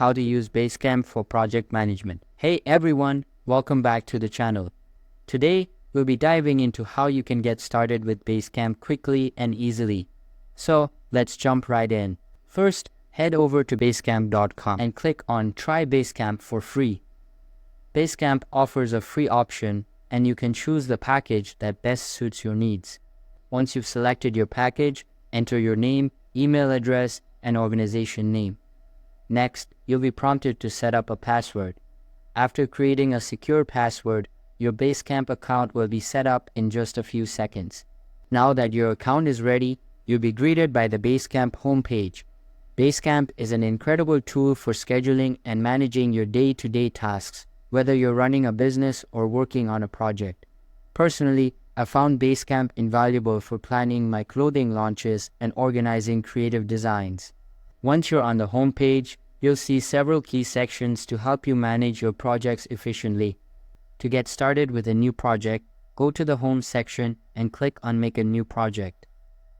how to use Basecamp for project management. Hey everyone, welcome back to the channel. Today, we'll be diving into how you can get started with Basecamp quickly and easily. So, let's jump right in. First, head over to basecamp.com and click on Try Basecamp for free. Basecamp offers a free option, and you can choose the package that best suits your needs. Once you've selected your package, enter your name, email address, and organization name. Next, you'll be prompted to set up a password. After creating a secure password, your Basecamp account will be set up in just a few seconds. Now that your account is ready, you'll be greeted by the Basecamp homepage. Basecamp is an incredible tool for scheduling and managing your day-to-day tasks, whether you're running a business or working on a project. Personally, I found Basecamp invaluable for planning my clothing launches and organizing creative designs. Once you're on the home page, you'll see several key sections to help you manage your projects efficiently. To get started with a new project, go to the Home section and click on Make a New Project.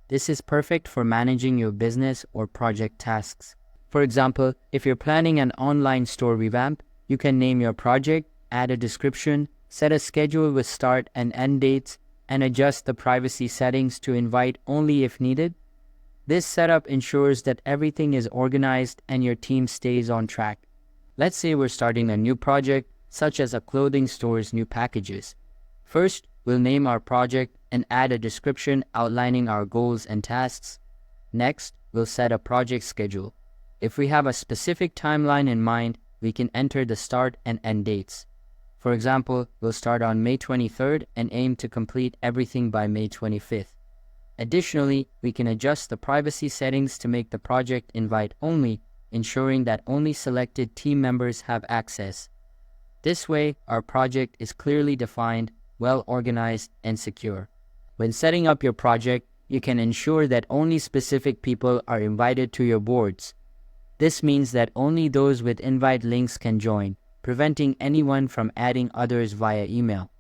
This is perfect for managing your business or project tasks. For example, if you're planning an online store revamp, you can name your project, add a description, set a schedule with start and end dates, and adjust the privacy settings to invite only if needed. This setup ensures that everything is organized and your team stays on track. Let's say we're starting a new project, such as a clothing store's new packages. First, we'll name our project and add a description outlining our goals and tasks. Next, we'll set a project schedule. If we have a specific timeline in mind, we can enter the start and end dates. For example, we'll start on May 23rd and aim to complete everything by May 25th. Additionally, we can adjust the privacy settings to make the project invite only, ensuring that only selected team members have access. This way, our project is clearly defined, well organized, and secure. When setting up your project, you can ensure that only specific people are invited to your boards. This means that only those with invite links can join, preventing anyone from adding others via email.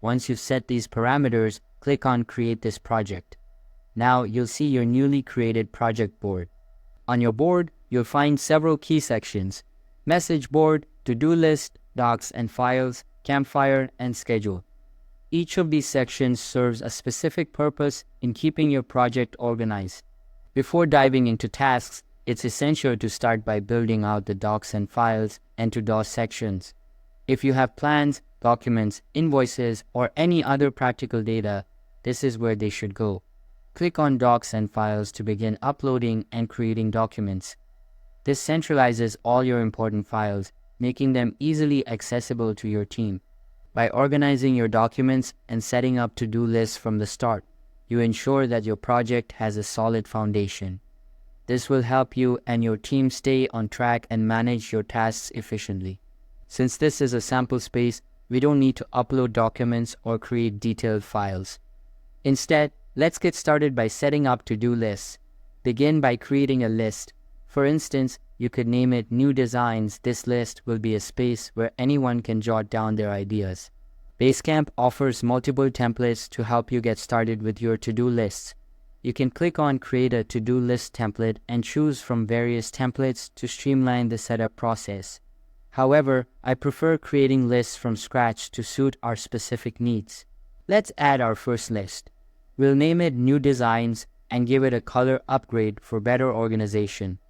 Once you've set these parameters, click on Create this project. Now you'll see your newly created project board. On your board, you'll find several key sections: message board, to-do list, docs and files, campfire, and schedule. Each of these sections serves a specific purpose in keeping your project organized. Before diving into tasks, it's essential to start by building out the docs and files and to-do sections. If you have plans, documents, invoices, or any other practical data, this is where they should go. Click on Docs and Files to begin uploading and creating documents. This centralizes all your important files, making them easily accessible to your team. By organizing your documents and setting up to-do lists from the start, you ensure that your project has a solid foundation. This will help you and your team stay on track and manage your tasks efficiently. Since this is a sample space, we don't need to upload documents or create detailed files. Instead, let's get started by setting up to-do lists. Begin by creating a list. For instance, you could name it New Designs. This list will be a space where anyone can jot down their ideas. Basecamp offers multiple templates to help you get started with your to-do lists. You can click on Create a to-do list template and choose from various templates to streamline the setup process. However, I prefer creating lists from scratch to suit our specific needs. Let's add our first list. We'll name it New Designs and give it a color upgrade for better organization.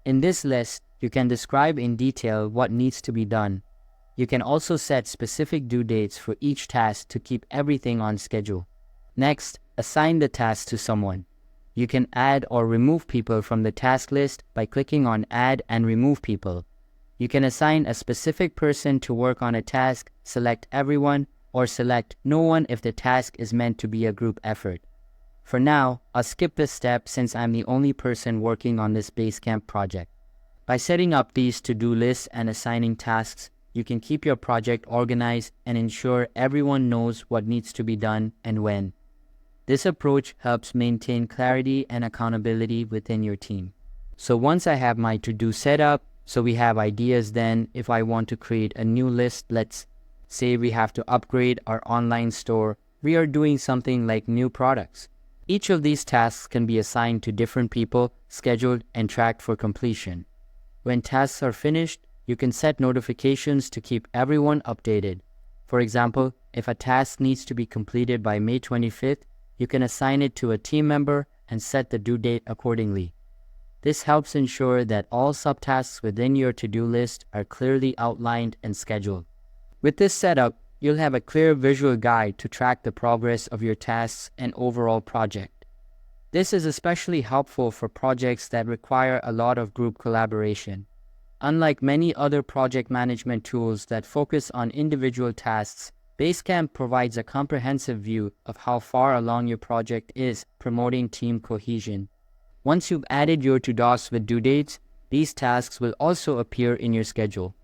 In this list, you can describe in detail what needs to be done. You can also set specific due dates for each task to keep everything on schedule. Next, assign the task to someone. You can add or remove people from the task list by clicking on Add and Remove People. You can assign a specific person to work on a task, select everyone, or select no one if the task is meant to be a group effort. For now, I'll skip this step since I'm the only person working on this Basecamp project. By setting up these to-do lists and assigning tasks, you can keep your project organized and ensure everyone knows what needs to be done and when. This approach helps maintain clarity and accountability within your team. So once I have my to-do set up, so we have ideas, then if I want to create a new list, let's say we have to upgrade our online store, we are doing something like new products. Each of these tasks can be assigned to different people, scheduled and tracked for completion. When tasks are finished, you can set notifications to keep everyone updated. For example, if a task needs to be completed by May 25th, you can assign it to a team member and set the due date accordingly. This helps ensure that all subtasks within your to-do list are clearly outlined and scheduled. With this setup, you'll have a clear visual guide to track the progress of your tasks and overall project. This is especially helpful for projects that require a lot of group collaboration. Unlike many other project management tools that focus on individual tasks, Basecamp provides a comprehensive view of how far along your project is, promoting team cohesion. Once you've added your to-dos with due dates, these tasks will also appear in your schedule.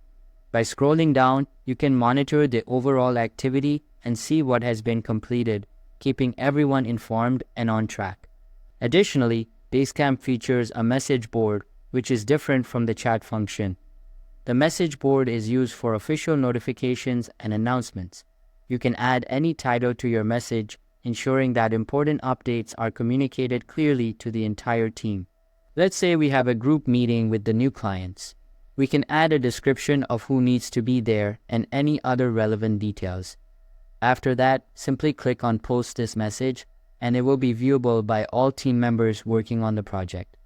By scrolling down, you can monitor the overall activity and see what has been completed, keeping everyone informed and on track. Additionally, Basecamp features a message board, which is different from the chat function. The message board is used for official notifications and announcements. You can add any title to your message, ensuring that important updates are communicated clearly to the entire team. Let's say we have a group meeting with the new clients. We can add a description of who needs to be there and any other relevant details. After that, simply click on Post this message, and it will be viewable by all team members working on the project.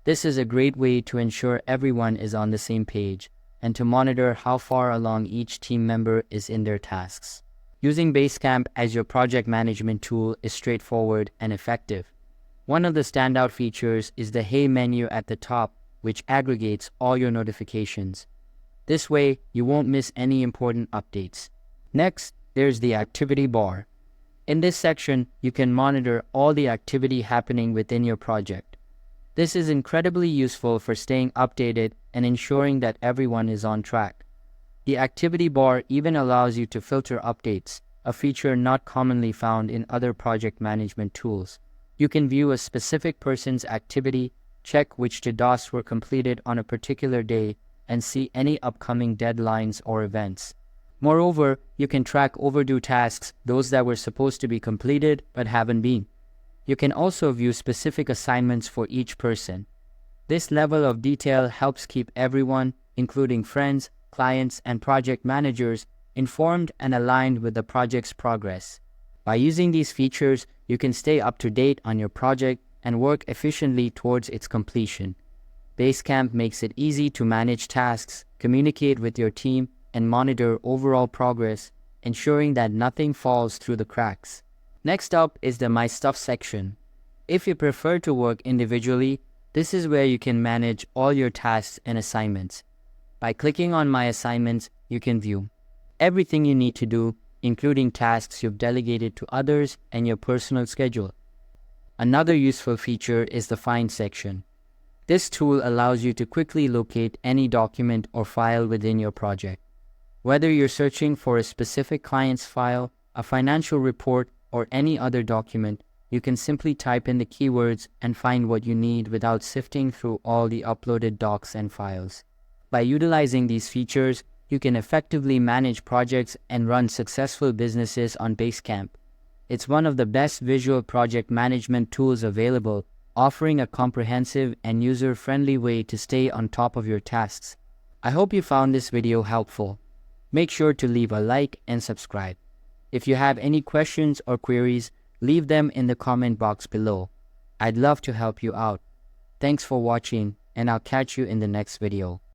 This is a great way to ensure everyone is on the same page and to monitor how far along each team member is in their tasks. Using Basecamp as your project management tool is straightforward and effective. One of the standout features is the Hey menu at the top, which aggregates all your notifications. This way, you won't miss any important updates. Next, there's the activity bar. In this section, you can monitor all the activity happening within your project. This is incredibly useful for staying updated and ensuring that everyone is on track. The activity bar even allows you to filter updates, a feature not commonly found in other project management tools. You can view a specific person's activity, check which to-dos were completed on a particular day, and see any upcoming deadlines or events. Moreover, you can track overdue tasks, those that were supposed to be completed but haven't been. You can also view specific assignments for each person. This level of detail helps keep everyone, including friends, clients, and project managers, informed and aligned with the project's progress. By using these features, you can stay up to date on your project and work efficiently towards its completion. Basecamp makes it easy to manage tasks, communicate with your team, and monitor overall progress, ensuring that nothing falls through the cracks. Next up is the My Stuff section. If you prefer to work individually, this is where you can manage all your tasks and assignments. By clicking on My Assignments, you can view everything you need to do, including tasks you've delegated to others and your personal schedule. Another useful feature is the Find section. This tool allows you to quickly locate any document or file within your project. Whether you're searching for a specific client's file, a financial report, or any other document, you can simply type in the keywords and find what you need without sifting through all the uploaded docs and files. By utilizing these features, you can effectively manage projects and run successful businesses on Basecamp. It's one of the best visual project management tools available, offering a comprehensive and user-friendly way to stay on top of your tasks. I hope you found this video helpful. Make sure to leave a like and subscribe. If you have any questions or queries, leave them in the comment box below. I'd love to help you out. Thanks for watching, and I'll catch you in the next video.